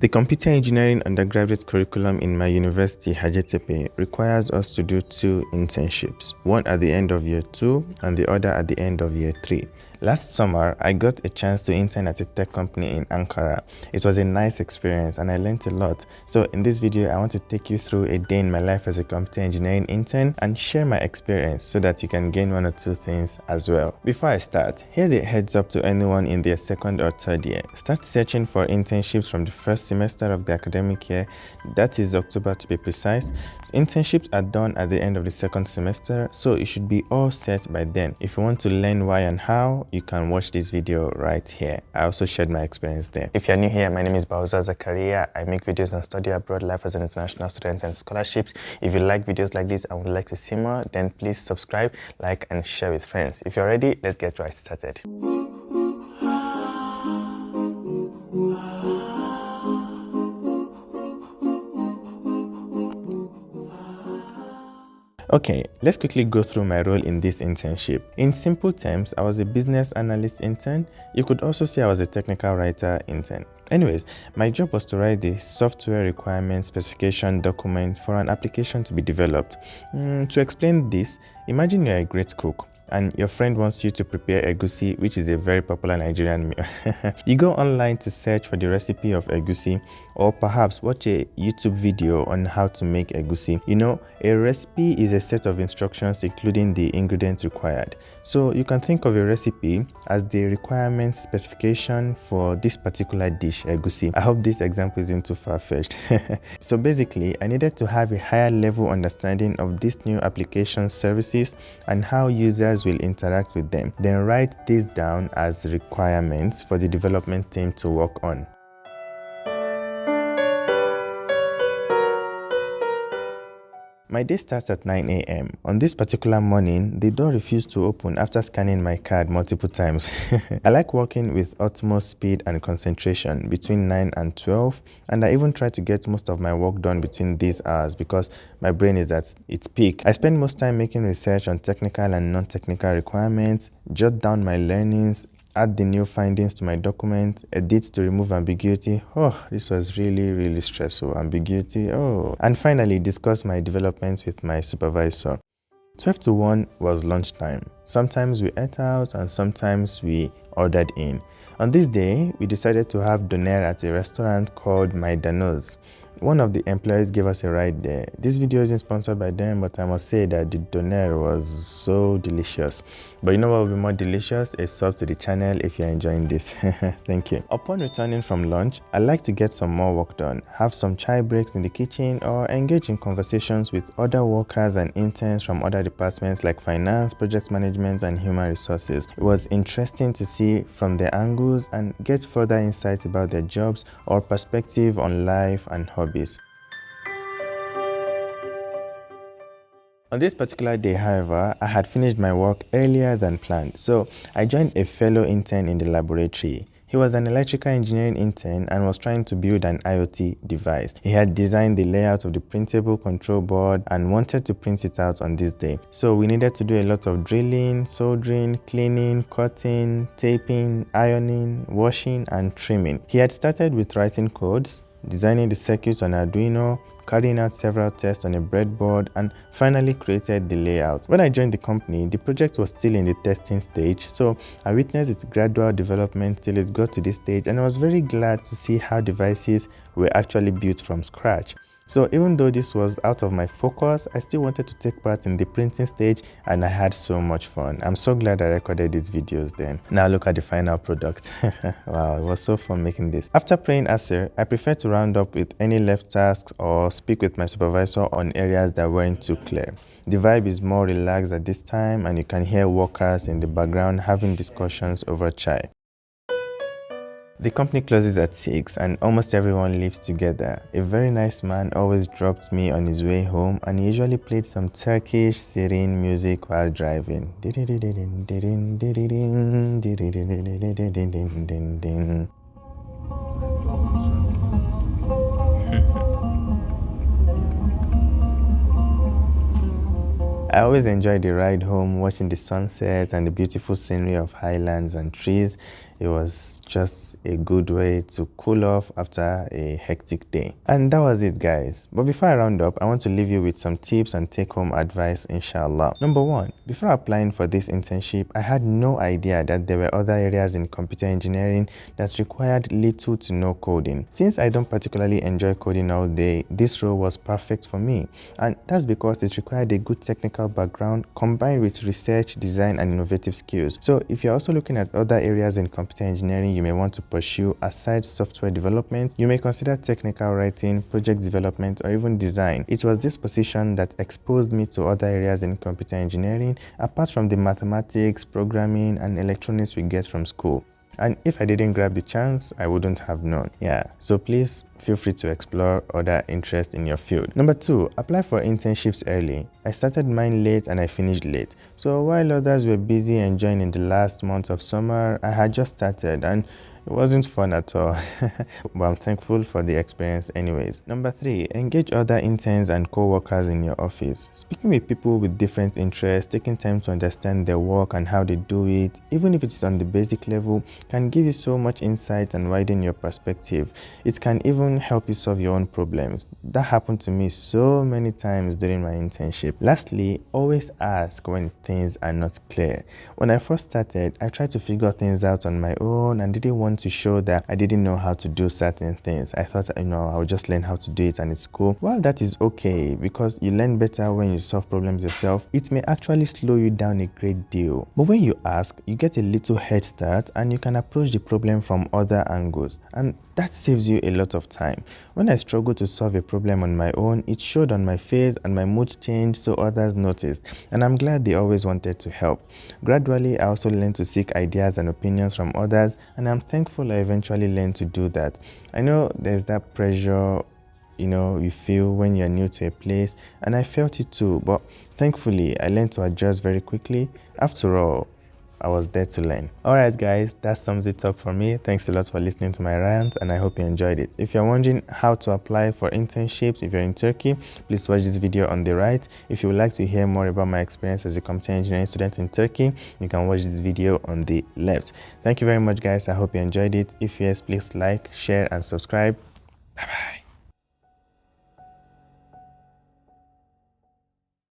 The computer engineering undergraduate curriculum in my university, Hacettepe, requires us to do 2 internships, one at the end of year 2 and the other at the end of year 3. Last summer, I got a chance to intern at a tech company in Ankara. It was a nice experience and I learned a lot. So in this video, I want to take you through a day in my life as a computer engineering intern and share my experience so that you can gain 1 or 2 things as well. Before I start, here's a heads up to anyone in their 2nd or 3rd year. Start searching for internships from the 1st semester of the academic year, that is October to be precise. So internships are done at the end of the 2nd semester, so it should be all set by then. If you want to learn why and how, you can watch this video right here. I also shared my experience there. If you're new here, my name is Bauza Zakaria. I make videos on study abroad, life as an international student, and scholarships. If you like videos like this and would like to see more, then please subscribe, like, and share with friends. If you're ready, let's get right started. Okay, let's quickly go through my role in this internship. In simple terms, I was a business analyst intern. You could also say I was a technical writer intern. Anyways, my job was to write the software requirement specification document for an application to be developed. To explain this, imagine you're a great cook and your friend wants you to prepare egusi, which is a very popular Nigerian meal. You go online to search for the recipe of egusi, or perhaps watch a YouTube video on how to make egusi. You know, a recipe is a set of instructions including the ingredients required. So you can think of a recipe as the requirement specification for this particular dish, egusi. I hope this example isn't too far-fetched. So basically, I needed to have a higher level understanding of this new application services and how users will interact with them, then write this down as requirements for the development team to work on. My day starts at 9 a.m. On this particular morning, the door refused to open after scanning my card multiple times. I like working with utmost speed and concentration between 9 and 12, and I even try to get most of my work done between these hours because my brain is at its peak. I spend most time making research on technical and non-technical requirements, jot down my learnings, add the new findings to my document, edit to remove ambiguity. Oh, this was really stressful. Ambiguity, oh. And finally, discuss my developments with my supervisor. 12 to 1 was lunchtime. Sometimes we ate out and sometimes we ordered in. On this day, we decided to have doner at a restaurant called My Danos. One of the employees gave us a ride there. This video isn't sponsored by them, but I must say that the doner was so delicious. But you know what will be more delicious? A sub to the channel if you're enjoying this. Thank you. Upon returning from lunch, I like to get some more work done, have some chai breaks in the kitchen, or engage in conversations with other workers and interns from other departments like finance, project management, and human resources. It was interesting to see from their angles and get further insight about their jobs or perspective on life and hobbies. On this particular day, however, I had finished my work earlier than planned, so I joined a fellow intern in the laboratory. He was an electrical engineering intern and was trying to build an IoT device. He had designed the layout of the printable control board and wanted to print it out on this day. So we needed to do a lot of drilling, soldering, cleaning, cutting, taping, ironing, washing, and trimming. He had started with writing codes, designing the circuits on Arduino, carrying out several tests on a breadboard, and finally created the layout. When I joined the company, the project was still in the testing stage, so I witnessed its gradual development till it got to this stage, and I was very glad to see how devices were actually built from scratch. So even though this was out of my focus, I still wanted to take part in the printing stage and I had so much fun. I'm so glad I recorded these videos then. Now look at the final product. Wow, it was so fun making this. After praying Asr, I prefer to round up with any left tasks or speak with my supervisor on areas that weren't too clear. The vibe is more relaxed at this time and you can hear workers in the background having discussions over chai. The company closes at 6 and almost everyone lives together. A very nice man always dropped me on his way home and he usually played some Turkish serene music while driving. I I always enjoy the ride home, watching the sunset and the beautiful scenery of highlands and trees. It was just a good way to cool off after a hectic day. And that was it, guys. But before I round up, I want to leave you with some tips and take-home advice, inshallah. Number one, before applying for this internship, I had no idea that there were other areas in computer engineering that required little to no coding. Since I don't particularly enjoy coding all day, this role was perfect for me. And that's because it required a good technical background combined with research, design, and innovative skills. So if you're also looking at other areas in computer engineering you may want to pursue aside software development, you may consider technical writing, project development, or even design. It was this position that exposed me to other areas in computer engineering apart from the mathematics, programming, and electronics we get from school. And if I didn't grab the chance, I wouldn't have known. Yeah, so please feel free to explore other interests in your field. Number two, apply for internships early. I started mine late and I finished late. So while others were busy enjoying in the last months of summer, I had just started and it wasn't fun at all, but I'm thankful for the experience anyways. Number three, engage other interns and co-workers in your office. Speaking with people with different interests, taking time to understand their work and how they do it, even if it's on the basic level, can give you so much insight and widen your perspective. It can even help you solve your own problems. That happened to me so many times during my internship. Lastly, always ask when things are not clear. When I first started, I tried to figure things out on my own and didn't want to show that I didn't know how to do certain things. I thought, I would just learn how to do it and it's cool. While that is okay because you learn better when you solve problems yourself, it may actually slow you down a great deal. But when you ask, you get a little head start and you can approach the problem from other angles. And that saves you a lot of time. When I struggled to solve a problem on my own, it showed on my face and my mood changed so others noticed. And I'm glad they always wanted to help. Gradually, I also learned to seek ideas and opinions from others, and I'm thankful I eventually learned to do that. I know there's that pressure you feel when you're new to a place, and I felt it too, but thankfully I learned to adjust very quickly. After all, I was there to learn. Alright guys, that sums it up for me. Thanks a lot for listening to my rant and I hope you enjoyed it. If you're wondering how to apply for internships if you're in Turkey, please watch this video on the right. If you would like to hear more about my experience as a computer engineering student in Turkey, you can watch this video on the left. Thank you very much guys. I hope you enjoyed it. If yes, please like, share and subscribe. Bye bye.